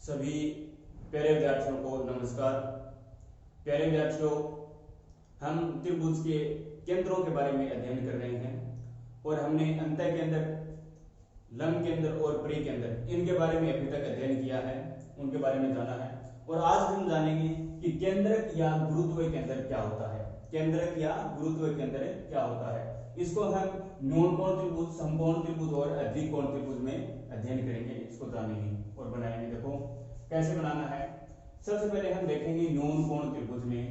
सभी प्यारे विद्यार्थियों को नमस्कार। प्यारे विद्यार्थियों, हम त्रिभुज के केंद्रों के बारे में अध्ययन कर रहे हैं और हमने अंतः केंद्र, लंब केंद्र और परिकेंद्र इनके बारे में अभी तक अध्ययन किया है, उनके बारे में जाना है। और आज हम जानेंगे कि केंद्रक या गुरुत्वीय केंद्र क्या होता है। केंद्रक या गुरुत्वीय केंद्र क्या होता है, इसको हम न्यून कोण त्रिभुज, समकोण त्रिभुज और अधिक कोण त्रिभुज में अध्ययन करेंगे, इसको जानेंगे और बनाएंगे। देखो कैसे बनाना है। सबसे पहले हम देखेंगे न्यून कोण त्रिभुज में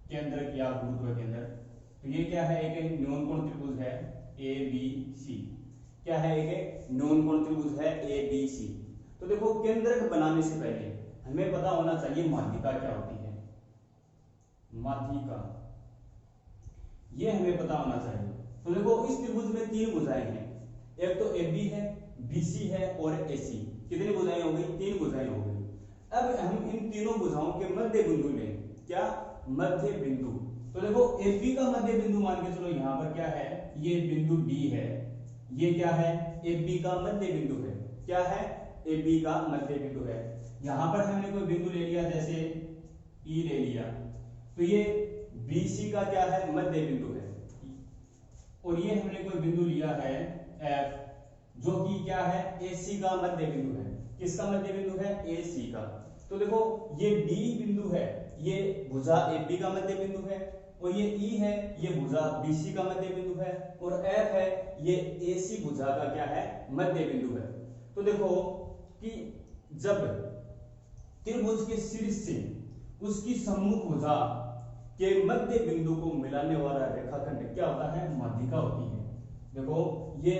केंद्रक या गुरुत्वीय केंद्र। तो ये क्या है, एक न्यून कोण त्रिभुज है ए बी सी। क्या है, एक न्यून कोण त्रिभुज है ए बी सी। तो देखो केंद्रक बनाने से पहले हमें पता होना चाहिए माध्यिका क्या होती है। माध्यिका ये हमें पता होना चाहिए। तो देखो इस त्रिभुज में तीन भुजाएं हैं, एक तो ए बी है, बी सी है और ए सी। कितनी भुजाएं हो गई? तीन भुजाएं हो गई। अब हम इन तीनों भुजाओं के मध्य बिंदु लें। क्या? मध्य बिंदु। तो देखो ए बी का मध्य बिंदु मान के चलो, यहां पर क्या है, ये बिंदु डी है। ये क्या है? ए बी का मध्य बिंदु है। क्या है? ए बी का मध्य बिंदु है। यहां पर हमने कोई बिंदु ले लिया, जैसे ई ले लिया, तो ये बी सी का क्या है? मध्य बिंदु है। और ये हमने कोई बिंदु लिया है एफ, जो कि क्या है? ए सी का मध्य बिंदु है। किसका मध्य बिंदु है? ए सी का। तो देखो ये डी बिंदु है, ये भुजा ए बी का मध्य बिंदु है, और ये ई है, ये भुजा बी सी का मध्य बिंदु है, और एफ है, ये ए सी भुजा का क्या है? मध्य बिंदु है। तो देखो कि जब त्रिभुज के शीर्ष से उसकी सम्मुख भुजा के मध्य बिंदु को मिलाने वाला रेखाखंड क्या होता है? माध्यिका होती है। देखो ये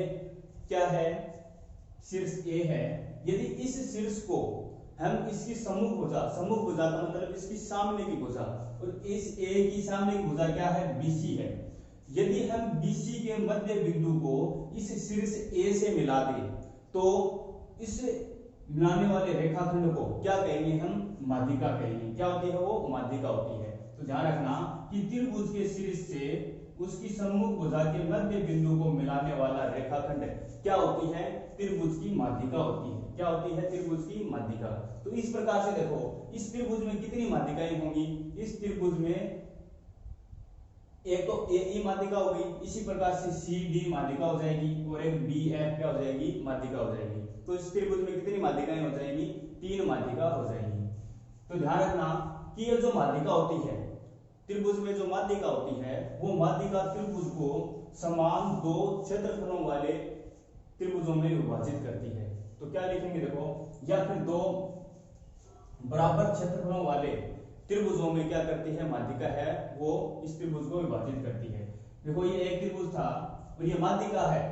क्या है? शीर्ष ए है। यदि इस शीर्ष को हम इसकी सम्मुख भुजा का मतलब इसकी सामने की भुजा, और इस ए की सामने की भुजा क्या है? बीसी है। यदि हम बीसी के मध्य बिंदु को इस शीर्ष ए से मिला दें, तो इस मिलाने वाले रेखाखंड को क्या कहेंगे? हम माध्यिका कहेंगे। क्या होती है वो? माध्यिका होती है। तो ध्यान रखना कि त्रिभुज के शीर्ष से उसकी सम्मुख भुजा के मध्य बिंदु को मिलाने वाला रेखाखंड क्या होती है? त्रिभुज की माध्यिका होती है। क्या होती है? त्रिभुज की माध्यिका। तो इस प्रकार से देखो इस त्रिभुज में कितनी माध्यिकाएं होंगी? इस त्रिभुज में एक तो ए ई माध्यिका हो गई, इसी प्रकार से सी डी माध्यिका हो जाएगी, और एक बी एफ क्या हो जाएगी? माध्यिका हो जाएगी। तो इस त्रिभुज में कितनी माध्यिकाएं हो जाएगी? तीन माध्यिका हो जाएगी। तो ध्यान रखना कि ये जो माध्यिका होती है, त्रिभुज में जो माध्यिका होती है, वो माध्यिका त्रिभुज को समान दो क्षेत्रफलों वाले त्रिभुजों में विभाजित करती है। तो क्या लिखेंगे? देखो, या फिर दो बराबर क्षेत्रफलों वाले त्रिभुजों में क्या करती है? माध्यिका है, वो इस त्रिभुज को विभाजित करती है। देखो ये एक त्रिभुज था और ये माध्यिका है।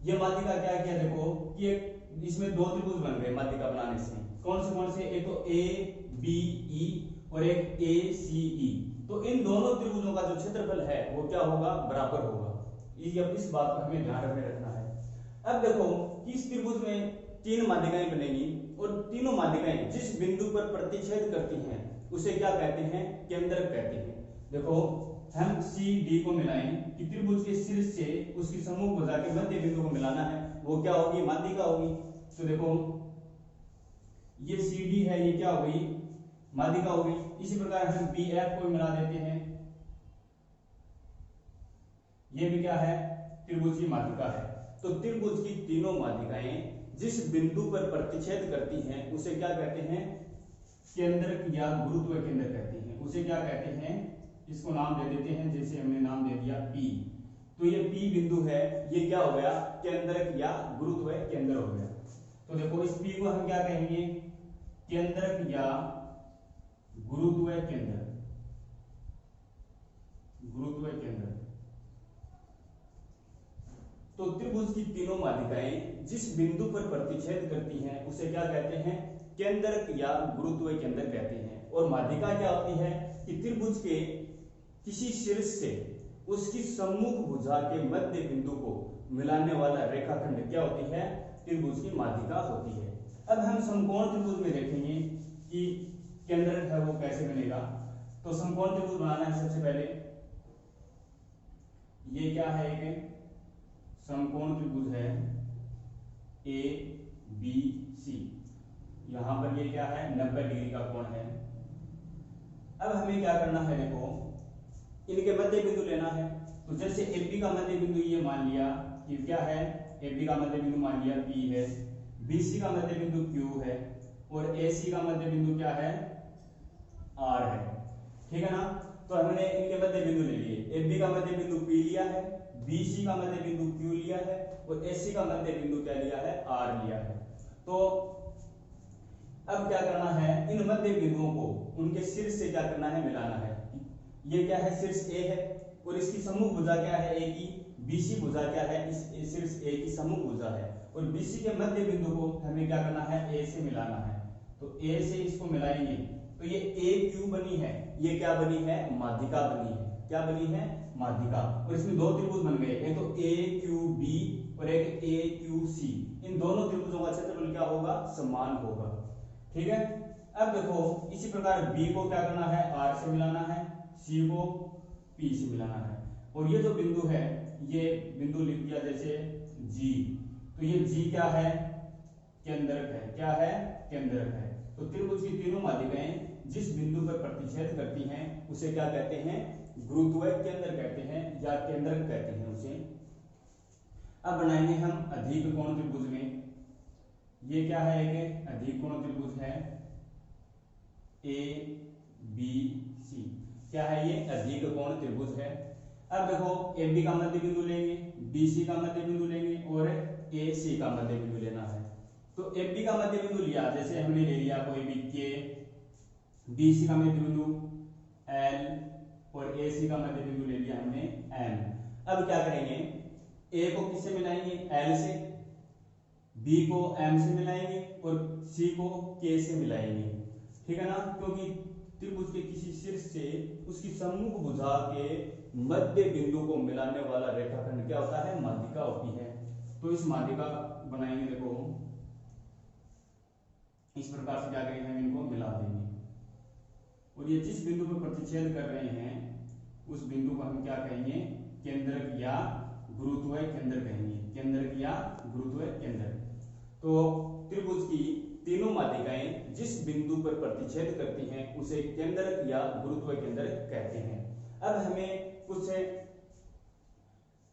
ये माध्यिका क्या किया? देखो कि एक इसमें दो त्रिभुज बन गए माध्यिका बनाने से। कौन से? एक तो ए बी ई और एक ए सी ई। तो इन दोनों त्रिभुजों का जो क्षेत्रफल है वो क्या होगा? बराबर होगा। इस बात को हमें ध्यान में रखना है। अब देखो कि इस त्रिभुज में तीन माध्यिकाएं बनेगी, और तीनों माध्यिकाएं जिस बिंदु पर प्रतिच्छेद करती हैं उसे क्या कहते हैं? केंद्रक कहते हैं। देखो हम सी डी को मिलाएं कि त्रिभुज के शीर्ष से उसकी सम्मुख भुजा के मध्य बिंदु को मिलाना है, वो क्या होगी? माध्यिका होगी। तो देखो ये सी डी है, ये क्या हो गई? माध्यिका हो गई। इसी प्रकार हम बी एफ को मिला देते हैं, ये भी क्या है? त्रिभुज की माध्यिका है। तो त्रिभुज की तीनों माध्यिकाएं जिस बिंदु पर प्रतिच्छेद करती हैं उसे क्या कहते हैं? केंद्रक या गुरुत्वीय केंद्र कहते हैं। उसे क्या कहते हैं? इसको नाम दे देते हैं, जैसे हमने नाम दे दिया पी। तो ये पी बिंदु है, ये क्या हो गया? केंद्रक या गुरुत्वीय केंद्र हो गया। तो देखो इस पी को हम क्या कहेंगे? केंद्रक या गुरुत्वीय केंद्र। गुरुत्वीय केंद्र। तो त्रिभुज की तीनों माध्यिकाएं जिस बिंदु पर प्रतिच्छेद करती हैं उसे क्या कहते हैं? केंद्रक या गुरुत्वीय केंद्र कहते हैं। और माध्यिका क्या होती है कि त्रिभुज के किसी शीर्ष से उसकी सम्मुख भुजा के मध्य बिंदु को मिलाने वाला रेखाखंड क्या होती है? त्रिभुज की माध्यिका होती है। अब हम समकोण त्रिभुज में देखेंगे कि केंद्रक है वो कैसे बनेगा। तो समकोण त्रिभुज बनाना है सबसे पहले। ये क्या है? एक समकोण त्रिभुज है ए बी सी। यहाँ पर ये क्या है 90 डिग्री का कोण है। अब हमें क्या करना है, देखो इनके मध्य बिंदु लेना है। तो जैसे AB का मध्य बिंदु ये मान लिया कि क्या है, AB का मध्य बिंदु मान लिया P है, BC का मध्य बिंदु Q है और AC का मध्य बिंदु क्या है R है, ठीक है ना। तो हमने इनके मध्य बिंदु ले लिए, AB का मध्य बिंदु P लिया है, BC का मध्य बिंदु Q लिया है और AC का मध्य बिंदु क्या लिया है, R लिया है। तो अब क्या करना है, इन मध्य बिंदुओं को उनके शीर्ष से क्या करना है, मिलाना है। ये क्या है, शीर्ष A है और इसकी सम्मुख भुजा क्या है, A की। BC भुजा क्या है, इस शीर्ष A की सम्मुख भुजा है और BC के मध्य बिंदु को हमें क्या करना है, A से मिलाना है। तो A से इसको मिलाएंगे तो ये AQ बनी है, ये क्या बनी है, माध्यिका बनी है। क्या बनी है, माध्यिका। और इसमें दो त्रिभुज बन गए, एक तो AQB और एक AQC। इन दोनों त्रिभुजों का क्षेत्रफल क्या होगा, समान होगा, ठीक है। अब देखो इसी प्रकार B को क्या करना है, R से मिलाना है, C को P से मिलाना है और ये जो बिंदु है, ये बिंदु लिख दिया जैसे G। तो ये G क्या है, केंद्रक है। क्या है, केंद्रक है। तो त्रिभुज की तीनों माध्यिकाएं जिस बिंदु पर प्रतिच्छेद करती हैं उसे क्या कहते हैं, गुरुत्वीय केंद्र कहते हैं या केंद्रक कहते हैं उसे। अब बनाएंगे हम अधिक कोण त्रिभुज में। ये क्या है, एक अधिक कोण त्रिभुज है ABC। क्या है, ये अधिक कोण त्रिभुज है। अब देखो AB का मध्य बिंदु लेंगे, BC का मध्य बिंदु लेंगे और AC का मध्य बिंदु लेना है। तो AB का मध्य बिंदु लिया, जैसे हमने ले लिया कोई भी K, BC का मध्य बिंदु L और AC का मध्य बिंदु ले लिया हमने M। अब क्या करेंगे, A को किससे मिलाएंगे, L से, B को M से मिलाएंगे और C को K से मिलाएंगे, ठीक है ना। क्योंकि त्रिभुज के किसी शीर्ष से उसकी सम्मुख भुजा के मध्य बिंदु को मिलाने वाला रेखाखंड क्या होता है, माध्यिका होती है। तो इस माध्यिका बनाएंगे, देखो इस प्रकार से क्या करेंगे, हम इनको मिला देंगे और ये जिस बिंदु पर प्रतिच्छेद कर रहे हैं उस बिंदु को हम क्या कहेंगे, केंद्रक या गुरुत्वीय केंद्र कहेंगे, केंद्रक या गुरुत्वीय केंद्र। तो त्रिभुज की तीनों माध्यिकाएं जिस बिंदु पर प्रतिच्छेद करती हैं उसे केंद्रक या गुरुत्वीय केंद्र कहते हैं। अब हमें कुछ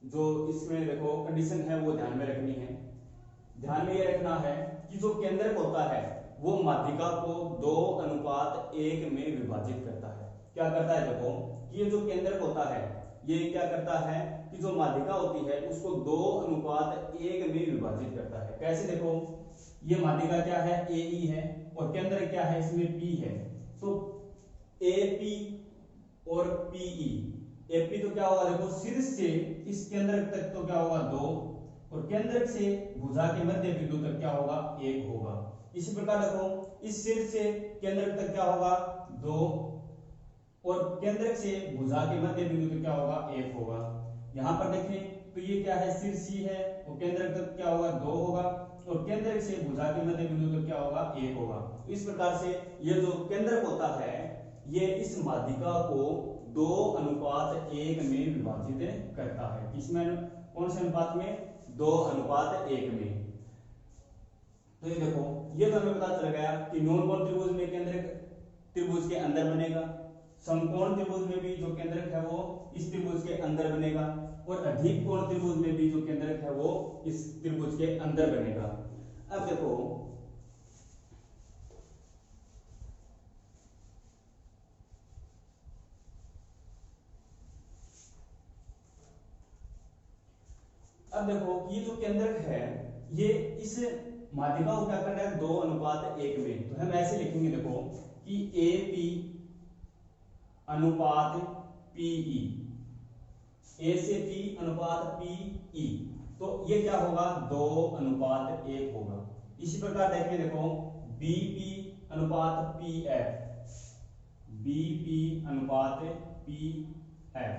जो इसमें देखो कंडीशन है वो ध्यान में रखनी है। ध्यान में ये रखना है कि जो केंद्रक होता है वो माध्यिका को 2:1 में विभाजित करता है। क्या करता है, देखो कि ये जो केंद्रक होता है ये क्या करता है कि जो माध्यिका होती है उसको 2:1 में विभाजित करता है। कैसे, देखो ये माध्यिका क्या है, AE है और केंद्र क्या है, इसमें P है। तो AP और PE, AP तो क्या होगा, देखो शीर्ष से इस केंद्र तक तो क्या होगा 2 और केंद्र से भुजा के मध्य बिंदु तक क्या होगा, 1 होगा। इसी प्रकार देखो इस शीर्ष से केंद्र तक क्या होगा 2 और केंद्र से भुजा के मध्य बिंदु तक क्या होगा, 1 होगा। यहाँ पर देखें तो ये क्या है, शीर्ष C है और केंद्र तक क्या होगा 2 होगा और केंद्र से भुजा के मध्य बिंदु तक क्या होगा, 1 होगा। इस प्रकार से ये जो केंद्रक होता है ये इस माध्यिका को 2:1 में विभाजित करता है। किसमें, कौन से अनुपात में, 2:1 में। तो ये देखो ये तो हमें पता चल गया कि नॉन त्रिभुज में केंद्रक त्रिभुज के अंदर बनेगा, समकोण त्रिभुज में भी जो केंद्रक है वो इस त्रिभुज के अंदर बनेगा और अधिक कोण त्रिभुज में भी जो केंद्रक है वो इस त्रिभुज के अंदर बनेगा। अब देखो ये जो केंद्रक है ये इस माध्यिका को क्या कर रहा है, 2:1 में। तो हम ऐसे लिखेंगे, देखो कि AP अनुपात PE, A से P अनुपात PE, तो ये क्या होगा, 2:1 होगा। इसी प्रकार देखें, देखो BP अनुपात PF, BP अनुपात PF,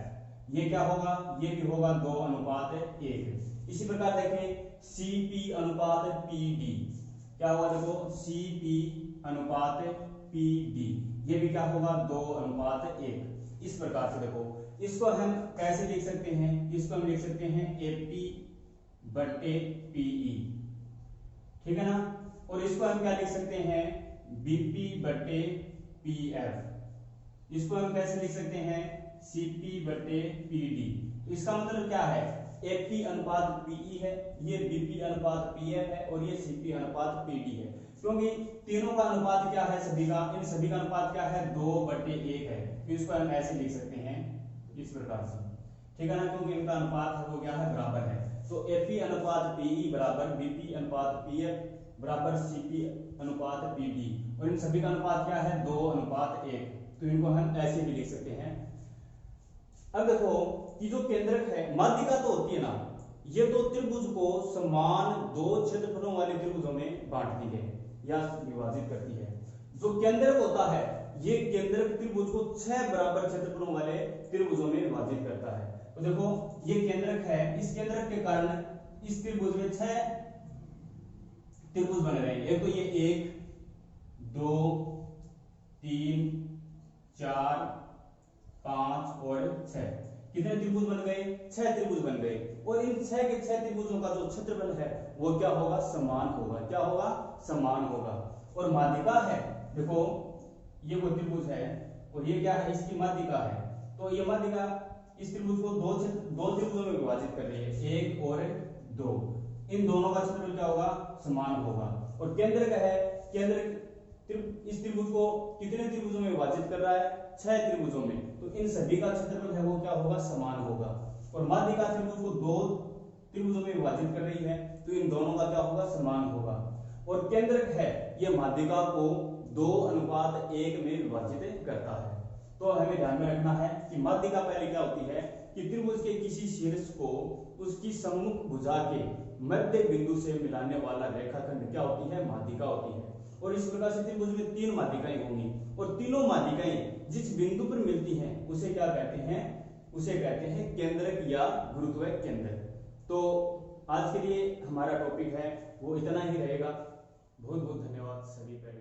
ये क्या होगा, ये भी होगा 2:1। इसी प्रकार देखें CP अनुपात PD, क्या होगा, देखो CP अनुपात PD, ये भी क्या होगा 2:1। इस प्रकार से देखो इसको हम कैसे लिख सकते हैं, इसको हम लिख सकते हैं AP/PE, ठीक है ना। और इसको हम क्या लिख सकते हैं, बीपी बटे पीएफ। इसको हम कैसे लिख सकते हैं, सीपी बटे पीडी। तो इसका मतलब क्या है, एपी अनुपात पीई है, ये बीपी अनुपात पीएफ है और ये सीपी अनुपात पीडी है। क्योंकि तीनों का अनुपात क्या है, सभी का, इन सभी का अनुपात क्या है, 2/1 है। तो इसको हम ऐसे लिख सकते हैं इस प्रकार से, ठीक है ना, क्योंकि इनका अनुपात है वो क्या है, बराबर है। तो एपी अनुपात पीई बराबर बीपी अनुपात पीएफ बराबर सीपी अनुपात पीडी, और इन सभी का अनुपात क्या है, 2:1। तो इनको हम ऐसे भी लिख सकते हैं। अब देखो कि जो केंद्रक है, माध्यिका तो होती है ना, ये दो त्रिभुज को समान दो क्षेत्रफलों वाले त्रिभुजों में बांटती है या विभाजित करती है। जो केंद्रक होता है, ये केंद्रक त्रिभुज को 6 बराबर क्षेत्रफलों वाले त्रिभुजों में विभाजित करता है। तो देखो ये केंद्रक है, इस केंद्रक के कारण इस त्रिभुज में 6 त्रिभुज बन रहे हैं। एक तो ये 1 2 3 4 5 और 6, कितने त्रिभुज बन गए, 6 त्रिभुज बन गए। और इन 6 के 6 त्रिभुजों का जो क्षेत्रफल है वो क्या होगा, समान होगा। क्या होगा, समान होगा। और माध्यिका है, देखो ये वो त्रिभुज है और ये क्या है, इसकी माध्यिका है। तो ये माध्यिका इस त्रिभुज को दो त्रिभुजों में विभाजित कर रही है, 1 और 2। इन दोनों का क्षेत्रफल क्या होगा, समान होगा। और केंद्र क्या है, केंद्र इस त्रिभुज को कितने त्रिभुजों में विभाजित कर रहा है, 6 त्रिभुजों में। तो इन सभी का क्षेत्रफल है वो क्या होगा, समान होगा। और माध्यिका त्रिभुज को 2 त्रिभुजों में विभाजित कर रही है, तो इन दोनों का क्या होगा, समान होगा। और केंद्रक है, ये माध्यिका को 2:1 में विभाजित करता है। तो हमें ध्यान में रखना है कि माध्यिका पहले क्या होती है कि त्रिभुज के किसी शीर्ष को उसकी सम्मुख भुजा के मध्य बिंदु से मिलाने वाला रेखाखंड क्या होती है, माध्यिका होती है। और इस प्रकार से त्रिभुज में 3 माध्यिकाएं होंगी, और तीनों माध्यिकाएं जिस बिंदु पर मिलती हैं उसे क्या कहते हैं, उसे कहते हैं केंद्रक या गुरुत्व केंद्रक। तो आज के लिए हमारा टॉपिक है वो इतना ही रहेगा। बहुत बहुत धन्यवाद सभी पहले